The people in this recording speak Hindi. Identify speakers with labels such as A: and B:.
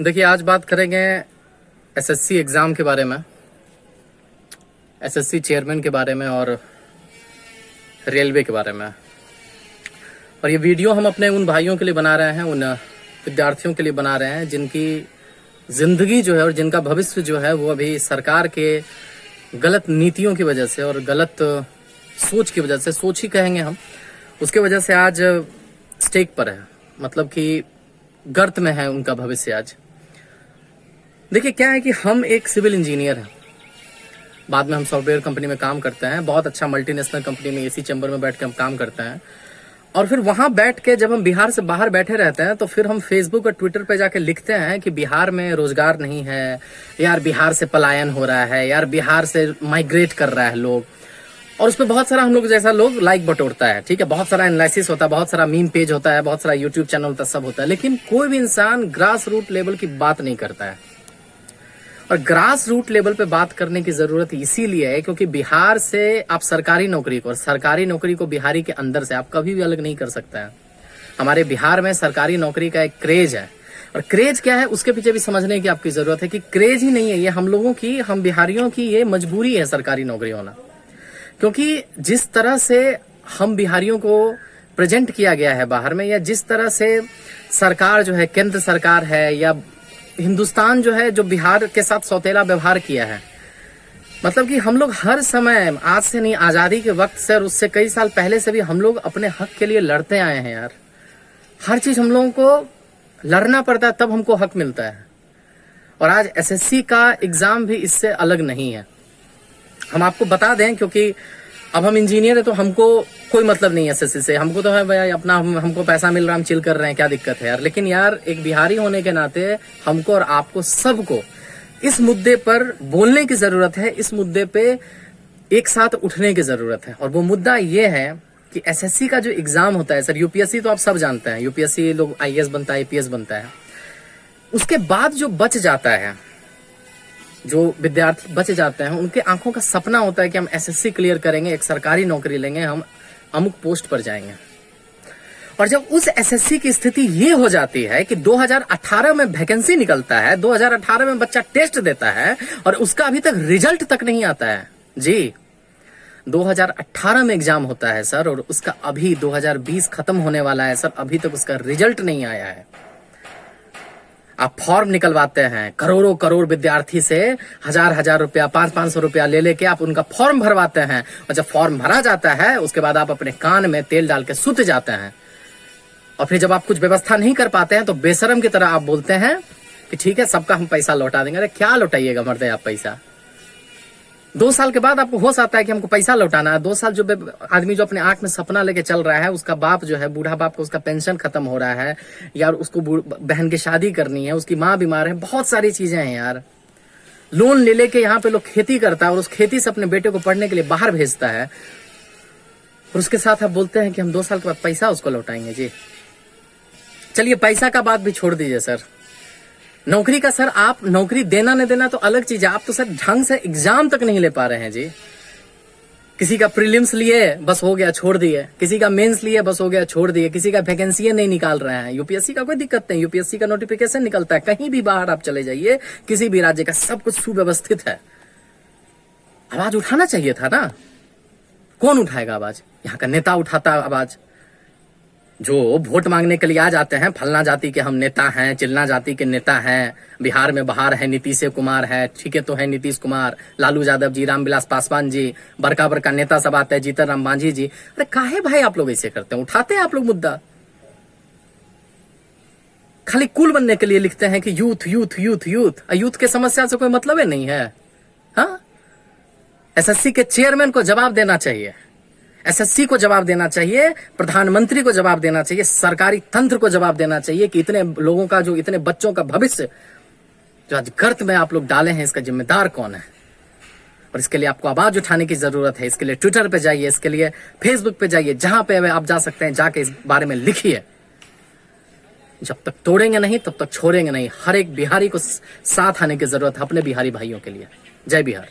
A: देखिए, आज बात करेंगे एसएससी एग्ज़ाम के बारे में, एसएससी चेयरमैन के बारे में और रेलवे के बारे में। और ये वीडियो हम अपने उन भाइयों के लिए बना रहे हैं, उन विद्यार्थियों के लिए बना रहे हैं जिनकी ज़िंदगी जो है और जिनका भविष्य जो है वो अभी सरकार के गलत नीतियों की वजह से और गलत सोच की वजह से, सोच ही कहेंगे हम, उसके वजह से आज स्टेक पर है, मतलब कि गर्त में है उनका भविष्य आज। देखिए, क्या है कि हम एक सिविल इंजीनियर हैं, बाद में हम सॉफ्टवेयर कंपनी में काम करते हैं, बहुत अच्छा मल्टीनेशनल कंपनी में एसी चैम्बर में बैठ के हम काम करते हैं। और फिर वहां बैठ के जब हम बिहार से बाहर बैठे रहते हैं तो फिर हम फेसबुक और ट्विटर पे जाके लिखते हैं कि बिहार में रोजगार नहीं है, यार बिहार से पलायन हो रहा है, यार बिहार से माइग्रेट कर रहा है लोग। और उसपे बहुत सारा हम लोग जैसा लोग लाइक बटोरता है, ठीक है, बहुत सारा एनालिसिस होता है, बहुत सारा मीम पेज होता है, बहुत सारा यूट्यूब चैनल होता है, सब होता है, लेकिन कोई भी इंसान ग्रास रूट लेवल की बात नहीं करता है। और ग्रास रूट लेवल पे बात करने की जरूरत इसीलिए है क्योंकि बिहार से आप सरकारी नौकरी को, सरकारी नौकरी को बिहारी के अंदर से आप कभी भी अलग नहीं कर सकते हैं। हमारे बिहार में सरकारी नौकरी का एक क्रेज है, और क्रेज क्या है उसके पीछे भी समझने की आपकी जरूरत है कि क्रेज ही नहीं है ये, हम लोगों की, हम बिहारियों की ये मजबूरी है सरकारी नौकरी होना। क्योंकि जिस तरह से हम बिहारियों को प्रेजेंट किया गया है बाहर में, या जिस तरह से सरकार जो है, केंद्र सरकार है या हिंदुस्तान जो है, जो बिहार के साथ सौतेला व्यवहार किया है, मतलब कि हम लोग हर समय, आज से नहीं, आजादी के वक्त से और उससे कई साल पहले से भी हम लोग अपने हक के लिए लड़ते आए हैं यार। हर चीज हम लोगों को लड़ना पड़ता है, तब हमको हक मिलता है। और आज एसएससी का एग्जाम भी इससे अलग नहीं है। हम आपको बता दें, क्योंकि अब हम इंजीनियर है तो हमको कोई मतलब नहीं है एसएससी से, हमको तो है भाई अपना, हमको पैसा मिल रहा है, हम चिल कर रहे हैं, क्या दिक्कत है यार। लेकिन यार एक बिहारी होने के नाते हमको और आपको सबको इस मुद्दे पर बोलने की जरूरत है, इस मुद्दे पे एक साथ उठने की जरूरत है। और वो मुद्दा ये है कि एसएससी का जो एग्जाम होता है सर, यूपीएससी तो आप सब जानते हैं, यूपीएससी लोग आईएएस बनता है, आईपीएस बनता है, उसके बाद जो बच जाता है, जो विद्यार्थी बच जाते हैं, उनके आंखों का सपना होता है कि हम एसएससी क्लियर करेंगे, एक सरकारी नौकरी लेंगे, हम अमुक पोस्ट पर जाएंगे। और जब उस एसएससी की स्थिति ये हो जाती है कि 2018 में वैकेंसी निकलता है, 2018 में बच्चा टेस्ट देता है और उसका अभी तक रिजल्ट तक नहीं आता है जी। 2018 में एग्जाम होता है सर, और उसका अभी 2020 खत्म होने वाला है सर, अभी तक उसका रिजल्ट नहीं आया है। आप फॉर्म निकलवाते हैं, करोड़ों करोड़ विद्यार्थी से हजार रुपया, 500 रुपया ले लेके आप उनका फॉर्म भरवाते हैं, और जब फॉर्म भरा जाता है उसके बाद आप अपने कान में तेल डाल के सूत जाते हैं। और फिर जब आप कुछ व्यवस्था नहीं कर पाते हैं तो बेशरम की तरह आप बोलते हैं कि ठीक है, सबका हम पैसा लौटा देंगे। अरे क्या लौटाइएगा मर्दे आप पैसा? 2 साल के बाद आपको होश आता है कि हमको पैसा लौटाना है। 2 साल जो आदमी जो अपने आंख में सपना लेके चल रहा है, उसका बाप जो है, बूढ़ा बाप को उसका पेंशन खत्म हो रहा है, यार उसको बहन की शादी करनी है, उसकी माँ बीमार है, बहुत सारी चीजें हैं यार। लोन ले लेके यहाँ पे लोग खेती करता है और उस खेती से अपने बेटे को पढ़ने के लिए बाहर भेजता है, और उसके साथ आप बोलते हैं कि हम 2 साल के बाद पैसा उसको लौटाएंगे जी। चलिए, पैसा का बात भी छोड़ दीजिए सर, नौकरी का सर, आप नौकरी देना न देना तो अलग चीज है, आप तो सर ढंग से एग्जाम तक नहीं ले पा रहे हैं जी। किसी का प्रीलिम्स लिए बस हो गया, छोड़ दिए, किसी का मेंस लिए बस हो गया, छोड़ दिए, किसी का वैकेंसी नहीं निकाल रहे हैं। यूपीएससी का कोई दिक्कत नहीं, यूपीएससी का नोटिफिकेशन निकलता है, कहीं भी बाहर आप चले जाइए, किसी भी राज्य का, सब कुछ सुव्यवस्थित है। आवाज उठाना चाहिए था ना, कौन उठाएगा आवाज? यहाँ का नेता उठाता आवाज, जो वोट मांगने के लिए आ जाते हैं, फलना जाति के हम नेता हैं, चिल्ला जाति के नेता हैं, बिहार में बाहर है नीतीश कुमार है, ठीक है, तो है नीतीश कुमार, लालू यादव जी, रामविलास पासवान जी, बड़का बड़का नेता सब आते हैं, जीतन राम मांझी जी। अरे काहे भाई आप लोग ऐसे करते हैं? उठाते हैं आप लोग मुद्दा, खाली कूल बनने के लिए लिखते हैं कि youth youth youth youth, youth के समस्या से कोई मतलब ही नहीं है। हाँ, एसएससी के चेयरमैन को जवाब देना चाहिए, एसएससी को जवाब देना चाहिए, प्रधानमंत्री को जवाब देना चाहिए, सरकारी तंत्र को जवाब देना चाहिए कि इतने लोगों का, जो इतने बच्चों का भविष्य जो आज गर्त में आप लोग डाले हैं, इसका जिम्मेदार कौन है? और इसके लिए आपको आवाज उठाने की जरूरत है। इसके लिए ट्विटर पे जाइए, इसके लिए फेसबुक पे जाइए, जहां पे आप जा सकते हैं जाके इस बारे में लिखिए। जब तक तोड़ेंगे नहीं तब तक छोड़ेंगे नहीं। हर एक बिहारी को साथ आने की जरूरत है अपने बिहारी भाइयों के लिए। जय बिहार।